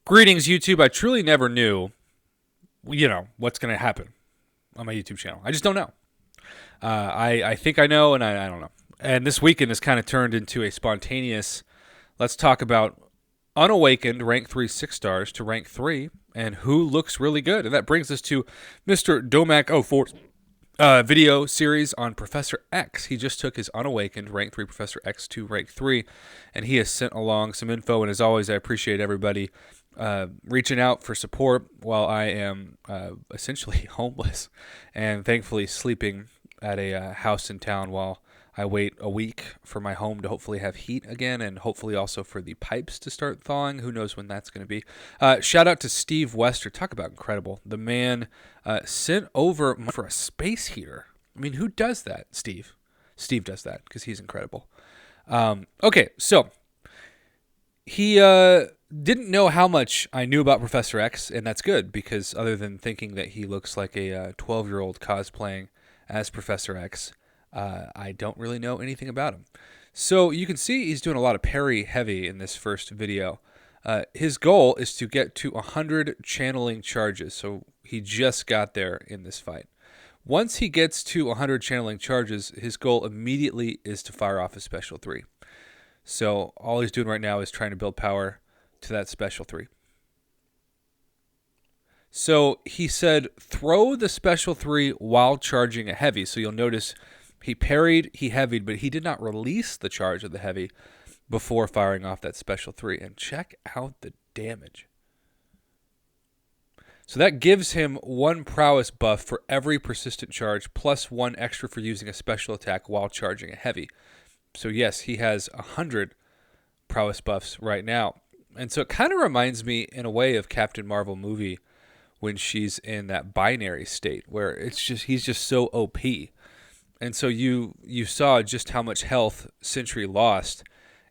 Greetings, YouTube. I truly never knew, what's going to happen on my YouTube channel. I just don't know. I think I know, and I don't know. And this weekend has kind of turned into a spontaneous, let's talk about unawakened rank 3 6-stars to rank 3 and who looks really good. And that brings us to Mr. Domac04's video series on Professor X. He just took his unawakened rank 3 Professor X to rank 3, and he has sent along some info. And as always, I appreciate everybody reaching out for support while I am essentially homeless and thankfully sleeping at a house in town while I wait a week for my home to hopefully have heat again, and hopefully also for the pipes to start thawing. Who knows when that's going to be. Shout out to Steve Wester. Talk about incredible. The man sent over for a space heater. I mean, who does that? Steve. Steve does that because he's incredible. Okay, so he didn't know how much I knew about Professor X, and that's good because other than thinking that he looks like a 12-year-old cosplaying as Professor X, I don't really know anything about him. So you can see he's doing a lot of parry heavy in this first video. His goal is to get to 100 channeling charges, so he just got there in this fight. Once he gets to 100 channeling charges, his goal immediately is to fire off his special 3. So all he's doing right now is trying to build power to that special 3. So he said, throw the special 3 while charging a heavy. So you'll notice he parried, he heavied, but he did not release the charge of the heavy before firing off that special 3. And check out the damage. So that gives him 1 prowess buff for every persistent charge, plus 1 extra for using a special attack while charging a heavy. So yes, he has 100 prowess buffs right now. And so it kind of reminds me in a way of Captain Marvel movie when she's in that binary state where he's just so OP. And so you saw just how much health Sentry lost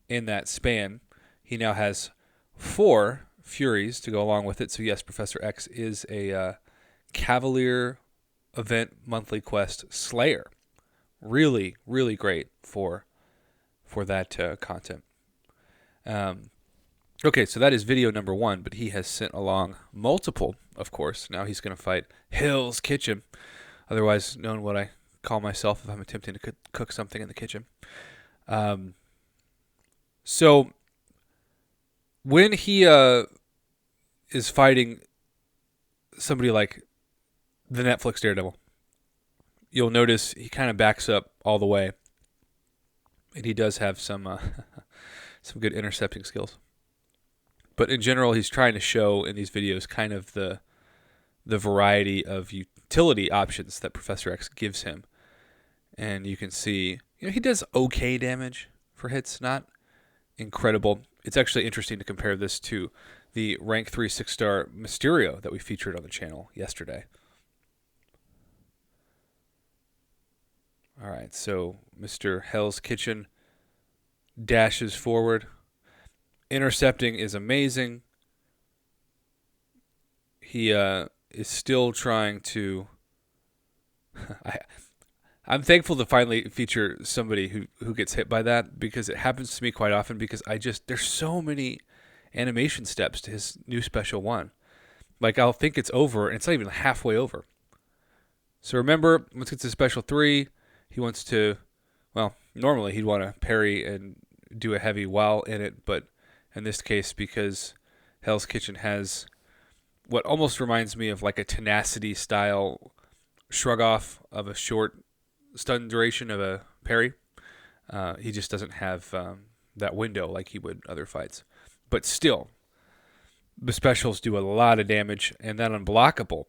in that span. He now has 4 Furies to go along with it. So yes, Professor X is a Cavalier event monthly quest Slayer. Really, really great for that content. Okay, so that is video number 1, but he has sent along multiple, of course. Now he's going to fight Hell's Kitchen, otherwise known what I call myself if I'm attempting to cook something in the kitchen. So when he is fighting somebody like the Netflix Daredevil, you'll notice he kind of backs up all the way, and he does have some good intercepting skills. But in general, he's trying to show in these videos kind of the variety of utility options that Professor X gives him. And you can see, he does okay damage for hits, not incredible. It's actually interesting to compare this to the rank 3 6-star Mysterio that we featured on the channel yesterday. All right, so Mr. Hell's Kitchen dashes forward. Intercepting is amazing. He is still trying to... I'm thankful to finally feature somebody who gets hit by that, because it happens to me quite often, because there's so many animation steps to his new special 1. Like, I'll think it's over, and it's not even halfway over. So remember, once it's a special 3, he wants to... Well, normally he'd want to parry and do a heavy while in it, but in this case, because Hell's Kitchen has what almost reminds me of like a Tenacity style shrug off of a short stun duration of a parry, he just doesn't have that window like he would other fights. But still, the specials do a lot of damage, and that unblockable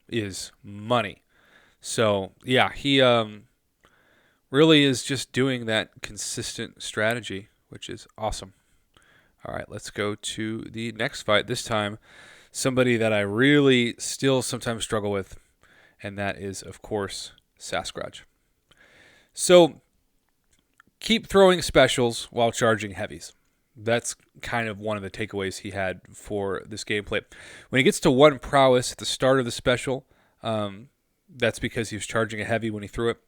is money. So yeah, he really is just doing that consistent strategy, which is awesome. All right, let's go to the next fight. This time, somebody that I really still sometimes struggle with, and that is, of course, Sasquatch. So, keep throwing specials while charging heavies. That's kind of one of the takeaways he had for this gameplay. When he gets to 1 prowess at the start of the special, that's because he was charging a heavy when he threw it,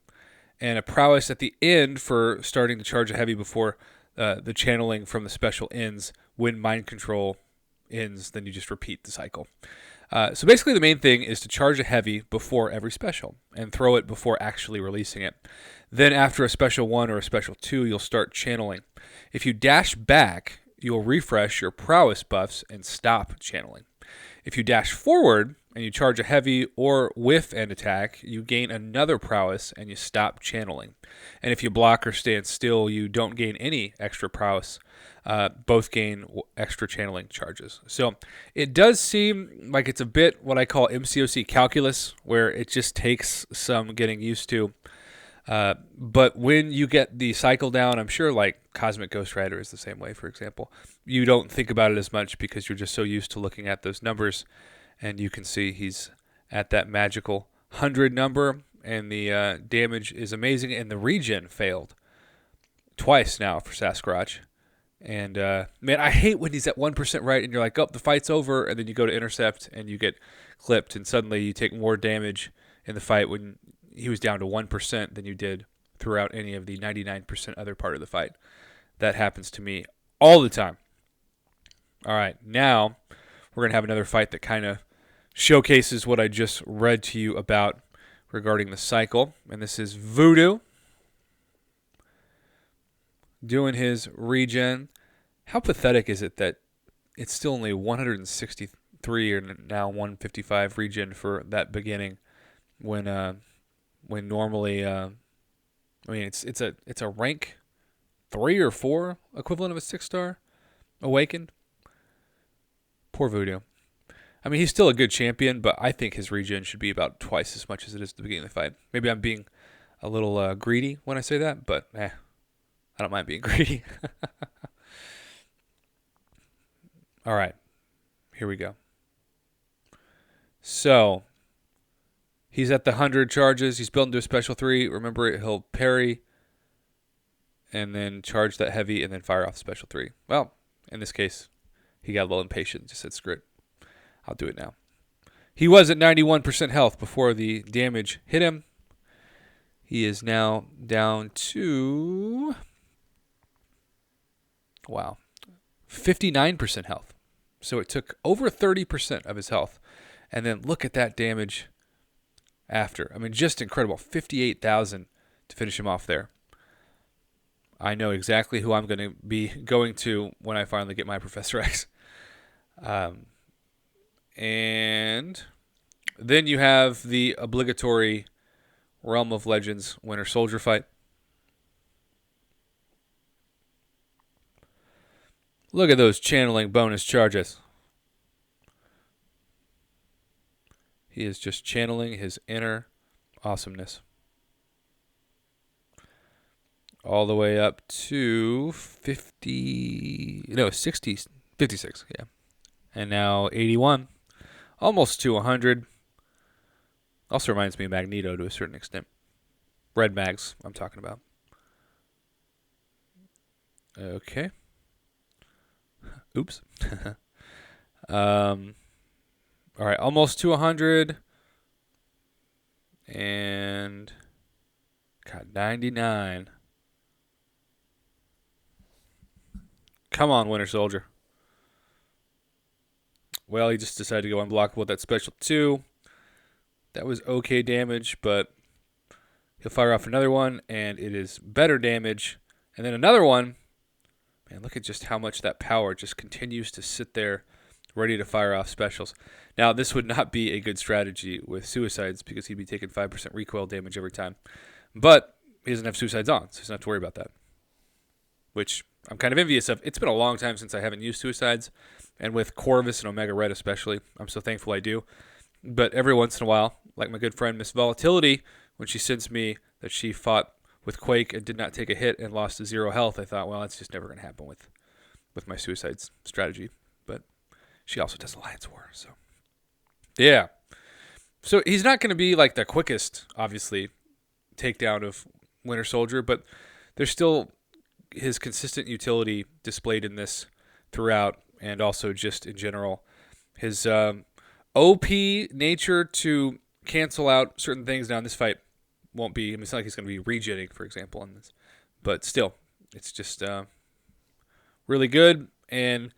and a prowess at the end for starting to charge a heavy before the channeling from the special ends when mind control ends, then you just repeat the cycle. So basically the main thing is to charge a heavy before every special and throw it before actually releasing it. Then after a special 1 or a special 2, you'll start channeling. If you dash back, you'll refresh your prowess buffs and stop channeling. If you dash forward and you charge a heavy or whiff and attack, you gain another prowess and you stop channeling. And if you block or stand still, you don't gain any extra prowess. Both gain extra channeling charges. So it does seem like it's a bit what I call MCOC calculus, where it just takes some getting used to. But when you get the cycle down, I'm sure like Cosmic Ghost Rider is the same way, for example. You don't think about it as much because you're just so used to looking at those numbers. And you can see he's at that magical 100 number, and the damage is amazing. And the regen failed twice now for Sasquatch. And man, I hate when he's at 1% right, and you're like, oh, the fight's over, and then you go to intercept, and you get clipped, and suddenly you take more damage in the fight when he was down to 1% than you did throughout any of the 99% other part of the fight. That happens to me all the time. All right, now we're going to have another fight that kind of showcases what I just read to you about regarding the cycle. And this is Voodoo doing his regen. How pathetic is it that it's still only 163 or now 155 regen for that beginning when normally it's a rank 3 or 4 equivalent of a 6-star awakened. Poor Voodoo. I mean, he's still a good champion, but I think his regen should be about twice as much as it is at the beginning of the fight. Maybe I'm being a little greedy when I say that, but I don't mind being greedy. All right, here we go. So he's at the 100 charges. He's built into a special 3. Remember, he'll parry and then charge that heavy and then fire off the special 3. Well, in this case, he got a little impatient. Just said, screw it. I'll do it now. He was at 91% health before the damage hit him. He is now down to 59% health. So it took over 30% of his health. And then look at that damage after. I mean, just incredible. 58,000 to finish him off there. I know exactly who I'm going to be going to when I finally get my Professor X. And then you have the obligatory Realm of Legends Winter Soldier fight. Look at those channeling bonus charges. He is just channeling his inner awesomeness. All the way up to 56, yeah. And now 81. Almost to 100. Also reminds me of Magneto to a certain extent. Red Mags, I'm talking about. Okay. Oops. All right, almost to 100. And got 99. Come on, Winter Soldier. Well, he just decided to go unblockable with that special 2. That was okay damage, but he'll fire off another one, and it is better damage. And then another one. Man, look at just how much that power just continues to sit there ready to fire off specials. Now, this would not be a good strategy with suicides because he'd be taking 5% recoil damage every time. But he doesn't have suicides on, so he doesn't have to worry about that. Which I'm kind of envious of. It's been a long time since I haven't used suicides. And with Corvus and Omega Red especially, I'm so thankful I do. But every once in a while, like my good friend Miss Volatility, when she sends me that she fought with Quake and did not take a hit and lost to 0 health, I thought, well, that's just never going to happen with my suicides strategy. But she also does Alliance War, so yeah. So he's not going to be like the quickest, obviously, takedown of Winter Soldier, but there's still his consistent utility displayed in this throughout, and also just in general. His OP nature to cancel out certain things. Now, in this fight won't be, it's not like he's going to be regenning, for example, in this. But still, it's just really good. And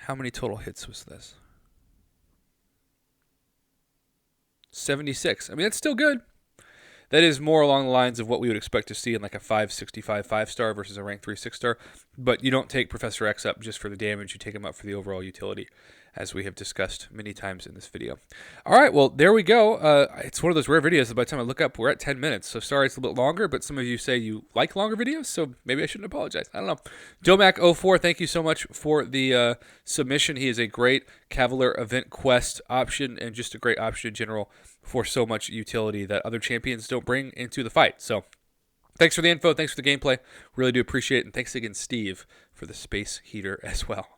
How many total hits was this? 76. I mean, that's still good. That is more along the lines of what we would expect to see in like a 565 5-star versus a rank 3 6-star. But you don't take Professor X up just for the damage. You take him up for the overall utility, as we have discussed many times in this video. All right, well, there we go. It's one of those rare videos that by the time I look up, we're at 10 minutes. So sorry it's a little bit longer, but some of you say you like longer videos, so maybe I shouldn't apologize. I don't know. Domac04, thank you so much for the submission. He is a great Cavalier Event Quest option and just a great option in general for so much utility that other champions don't bring into the fight. So thanks for the info. Thanks for the gameplay. Really do appreciate it. And thanks again, Steve, for the space heater as well.